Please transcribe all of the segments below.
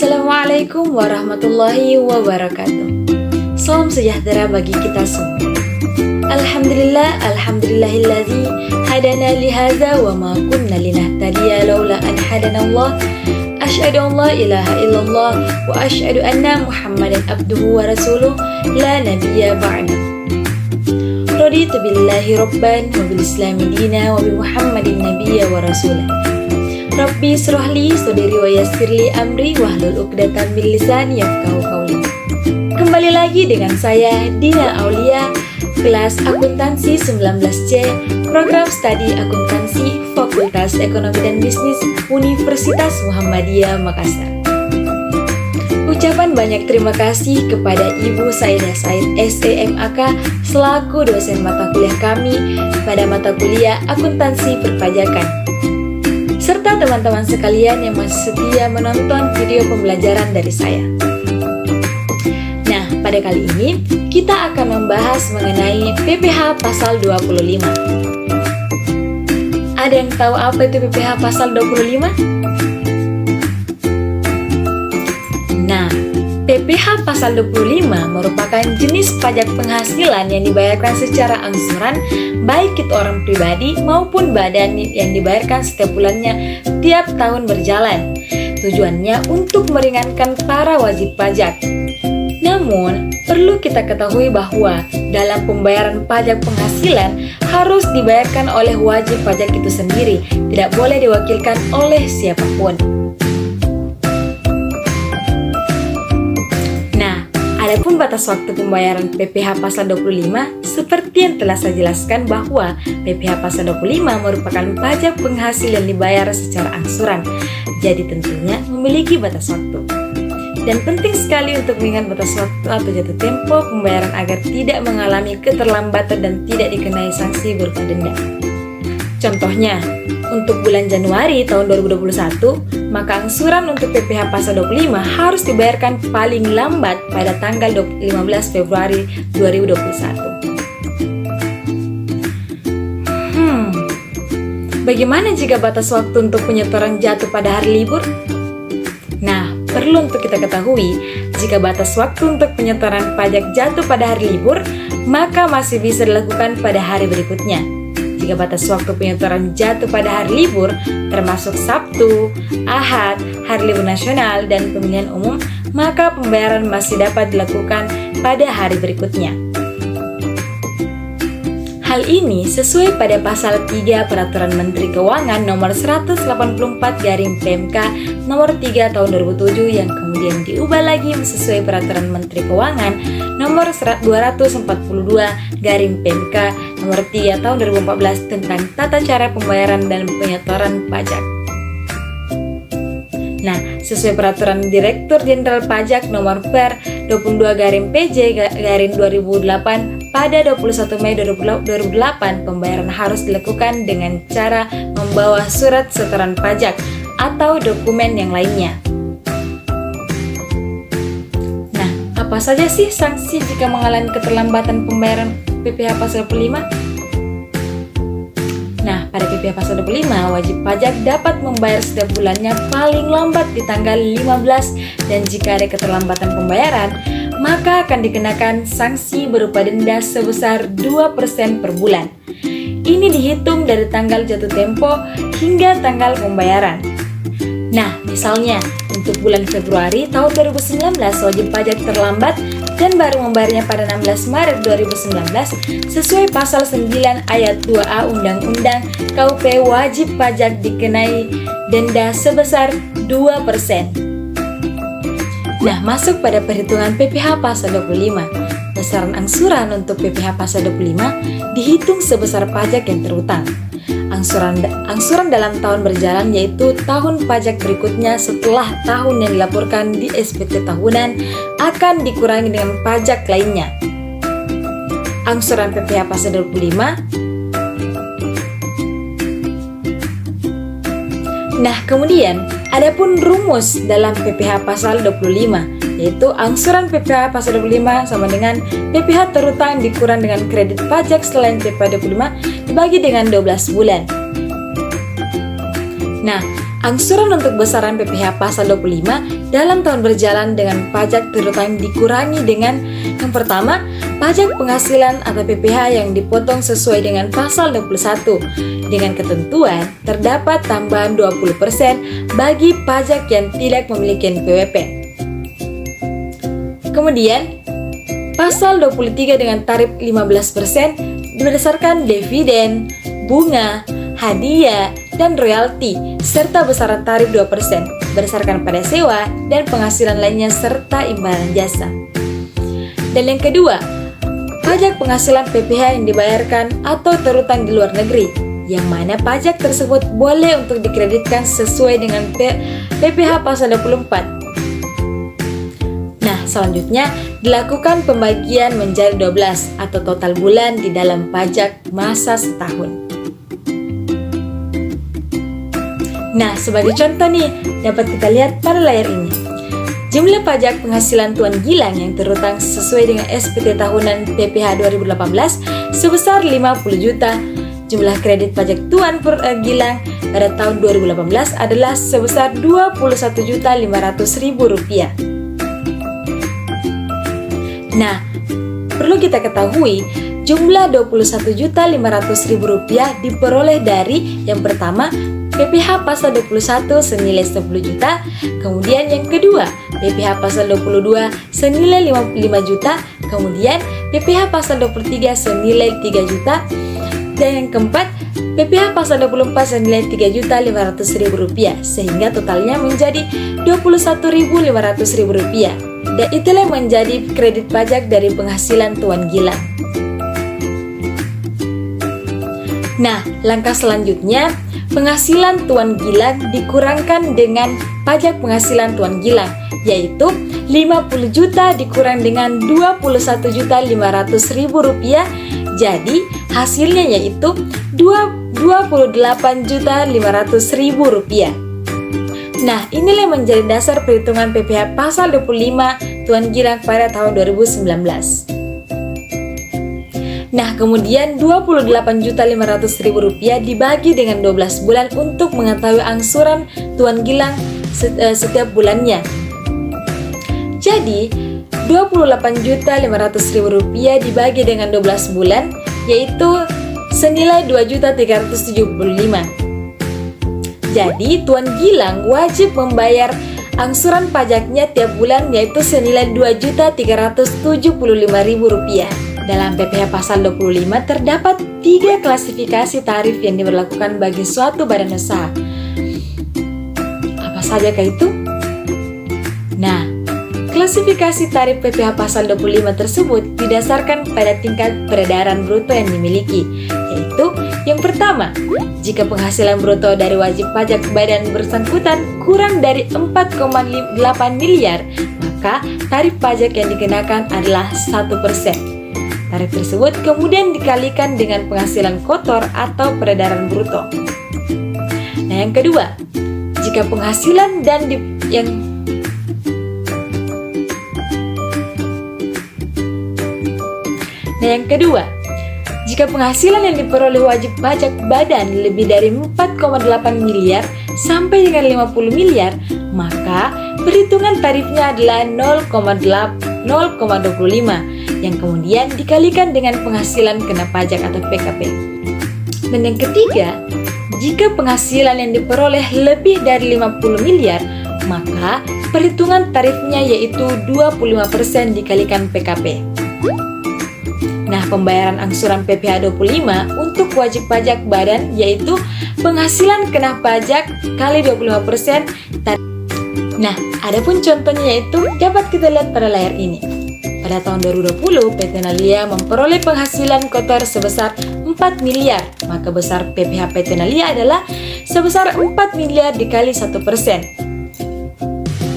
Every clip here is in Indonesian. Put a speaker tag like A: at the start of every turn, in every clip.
A: Assalamualaikum warahmatullahi wabarakatuh. Salam sejahtera bagi kita semua. Alhamdulillahilladzi hadana lihadza wa ma kunna linahtadiya laula an hadanallah. Asyhadu an la ilaha illallah wa asyhadu anna Muhammadan abduhu wa rasuluh la nabiyya ba'da. Raditu billahi rabban wa bil islami dina wa bi Muhammadin nabiyya wa rasulah. Rabbi srohli sodiri wa yassirli amri wahlul uqdatan min lisani yafqahu qawli. Kembali lagi dengan saya Dina Aulia, kelas akuntansi 19C, program studi akuntansi Fakultas Ekonomi dan Bisnis Universitas Muhammadiyah Makassar. Ucapan banyak terima kasih kepada Ibu Saidah Said SEMAK selaku dosen mata kuliah kami pada mata kuliah akuntansi perpajakan, serta teman-teman sekalian yang masih setia menonton video pembelajaran dari saya. Nah, pada kali ini kita akan membahas mengenai PPh pasal 25. Ada yang tahu apa itu PPh pasal 25? Nah, PPh pasal 25 merupakan jenis pajak penghasilan yang dibayarkan secara angsuran baik itu orang pribadi maupun badan yang dibayarkan setiap bulannya tiap tahun berjalan. Tujuannya untuk meringankan para wajib pajak. Namun, perlu kita ketahui bahwa dalam pembayaran pajak penghasilan harus dibayarkan oleh wajib pajak itu sendiri, tidak boleh diwakilkan oleh siapapun. Adapun batas waktu pembayaran PPh pasal 25 seperti yang telah saya jelaskan bahwa PPh pasal 25 merupakan pajak penghasilan dibayar secara angsuran. Jadi tentunya memiliki batas waktu. Dan penting sekali untuk mengingat batas waktu atau jatuh tempo pembayaran agar tidak mengalami keterlambatan dan tidak dikenai sanksi berupa denda. Contohnya, untuk bulan Januari tahun 2021, maka angsuran untuk PPh pasal 25 harus dibayarkan paling lambat pada tanggal 15 Februari 2021. Bagaimana jika batas waktu untuk penyetoran jatuh pada hari libur? Nah, perlu untuk kita ketahui, jika batas waktu untuk penyetoran pajak jatuh pada hari libur, maka masih bisa dilakukan pada hari berikutnya. Jika batas waktu penyetoran jatuh pada hari libur, termasuk Sabtu, Ahad, hari libur nasional, dan pemilihan umum, maka pembayaran masih dapat dilakukan pada hari berikutnya. Hal ini sesuai pada pasal 3 Peraturan Menteri Keuangan nomor 184/PMK nomor 3 tahun 2007 yang kemudian diubah lagi sesuai Peraturan Menteri Keuangan nomor 242/PMK nomor 3 tahun 2014 tentang tata cara pembayaran dan penyetoran pajak. Nah, sesuai Peraturan Direktur Jenderal Pajak nomor Per 22/PJ/2008 pada 21 Mei 2008, pembayaran harus dilakukan dengan cara membawa surat setoran pajak atau dokumen yang lainnya. Nah, apa saja sih sanksi jika mengalami keterlambatan pembayaran PPh pasal 25? Nah, pada PPh pasal 25, wajib pajak dapat membayar setiap bulannya paling lambat di tanggal 15 dan jika ada keterlambatan pembayaran, maka akan dikenakan sanksi berupa denda sebesar 2% per bulan. Ini dihitung dari tanggal jatuh tempo hingga tanggal pembayaran. Nah, misalnya untuk bulan Februari tahun 2019 wajib pajak terlambat dan baru membayarnya pada 16 Maret 2019 sesuai pasal 9 ayat 2A Undang-Undang KUP, wajib pajak dikenai denda sebesar 2%. Nah, masuk pada perhitungan PPh pasal 25. Besaran angsuran untuk PPh pasal 25 dihitung sebesar pajak yang terutang. Angsuran dalam tahun berjalan yaitu tahun pajak berikutnya setelah tahun yang dilaporkan di SPT tahunan akan dikurangi dengan pajak lainnya. Angsuran PPh pasal 25. Nah, kemudian adapun rumus dalam PPh pasal 25, yaitu angsuran PPh pasal 25 sama dengan PPh terutang dikurang dengan kredit pajak selain PPh 25 dibagi dengan 12 bulan. Nah, Angsuran untuk besaran PPh pasal 25 dalam tahun berjalan dengan pajak terutang dikurangi dengan yang pertama, pajak penghasilan atau PPh yang dipotong sesuai dengan pasal 21 dengan ketentuan terdapat tambahan 20% bagi pajak yang tidak memiliki NPWP. Kemudian, pasal 23 dengan tarif 15% berdasarkan dividen, bunga, hadiah, dan royalti, serta besaran tarif 2% berdasarkan pada sewa dan penghasilan lainnya serta imbalan jasa. Dan yang kedua, pajak penghasilan PPh yang dibayarkan atau terutang di luar negeri, yang mana pajak tersebut boleh untuk dikreditkan sesuai dengan PPh pasal 24. Nah, selanjutnya dilakukan pembagian menjadi 12 atau total bulan di dalam pajak masa setahun. Nah, sebagai contoh nih, dapat kita lihat pada layar ini. Jumlah pajak penghasilan Tuan Gilang yang terutang sesuai dengan SPT tahunan PPh 2018 sebesar 50 juta. Jumlah kredit pajak Tuan Gilang pada tahun 2018 adalah sebesar Rp21.500.000. Nah, perlu kita ketahui, jumlah Rp21.500.000 diperoleh dari yang pertama, PPh pasal 21 senilai 10 juta, kemudian yang kedua, PPh pasal 22 senilai 55 juta, kemudian PPh pasal 23 senilai 3 juta, dan yang keempat, PPh pasal 24 senilai Rp3.500.000, sehingga totalnya menjadi Rp21.500.000. Dan itulah menjadi kredit pajak dari penghasilan Tuan Gilang. Nah, langkah selanjutnya, penghasilan Tuan Gilang dikurangkan dengan pajak penghasilan Tuan Gilang, yaitu 50 juta dikurang dengan Rp21.500.000, jadi hasilnya yaitu Rp28.500.000. Nah, inilah yang menjadi dasar perhitungan PPh pasal 25 Tuan Gilang pada tahun 2019. Nah, kemudian Rp28.500.000 dibagi dengan 12 bulan untuk mengetahui angsuran Tuan Gilang setiap bulannya. Jadi, Rp28.500.000 dibagi dengan 12 bulan, yaitu senilai Rp2.375.000. Jadi, Tuan Gilang wajib membayar angsuran pajaknya tiap bulan, yaitu senilai Rp2.375.000. Dalam PPh pasal 25 terdapat 3 klasifikasi tarif yang diberlakukan bagi suatu badan usaha. Apa sajakah itu? Nah, klasifikasi tarif PPh pasal 25 tersebut didasarkan pada tingkat peredaran bruto yang dimiliki, yaitu yang pertama, jika penghasilan bruto dari wajib pajak badan bersangkutan kurang dari 4,8 miliar, maka tarif pajak yang dikenakan adalah 1%. Tarif tersebut kemudian dikalikan dengan penghasilan kotor atau peredaran bruto. Nah, yang kedua, jika penghasilan jika penghasilan yang diperoleh wajib pajak badan lebih dari 4,8 miliar sampai dengan 50 miliar, maka perhitungan tarifnya adalah 0,25 yang kemudian dikalikan dengan penghasilan kena pajak atau PKP. Dan yang ketiga, jika penghasilan yang diperoleh lebih dari 50 miliar, maka perhitungan tarifnya yaitu 25% dikalikan PKP. Nah, pembayaran angsuran PPh 25 untuk wajib pajak badan yaitu penghasilan kena pajak kali 25%. Nah, adapun contohnya yaitu dapat kita lihat pada layar ini. Pada tahun 2020, PT Nalia memperoleh penghasilan kotor sebesar 4 miliar, maka besar PPh PT Nalia adalah sebesar 4 miliar dikali 1%.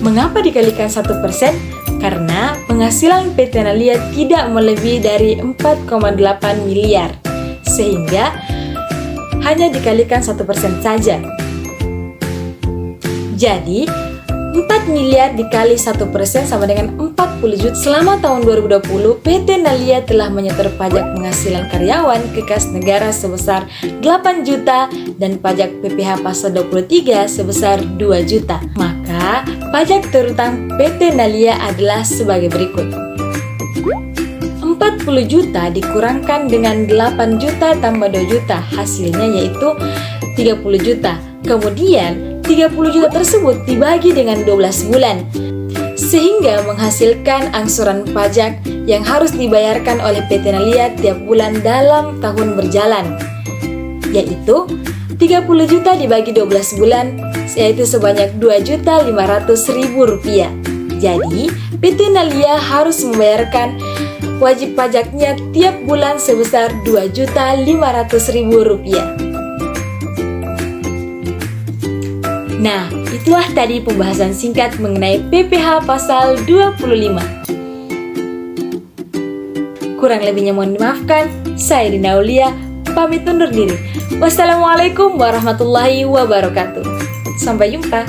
A: Mengapa dikalikan 1%? Karena penghasilan PT Nalia tidak melebihi dari 4,8 miliar, sehingga hanya dikalikan 1% saja. Jadi, 4 miliar dikali 1% sama dengan 40 juta. Selama tahun 2020, PT Nalia telah menyetor pajak penghasilan karyawan ke kas negara sebesar 8 juta dan pajak PPh pasal 23 sebesar 2 juta. Maka, pajak terutang PT Nalia adalah sebagai berikut. 40 juta dikurangkan dengan 8 juta tambah 2 juta, hasilnya yaitu 30 juta. Kemudian 30 juta tersebut dibagi dengan 12 bulan, sehingga menghasilkan angsuran pajak yang harus dibayarkan oleh PT Nalia tiap bulan dalam tahun berjalan, yaitu 30 juta dibagi 12 bulan, yaitu sebanyak Rp2.500.000. Jadi, PT Nalia harus membayarkan wajib pajaknya tiap bulan sebesar Rp2.500.000. Nah, itulah tadi pembahasan singkat mengenai PPh pasal 25. Kurang lebihnya mohon dimaafkan. Saya Dina Aulia, pamit undur diri. Wassalamualaikum warahmatullahi wabarakatuh. Sampai jumpa.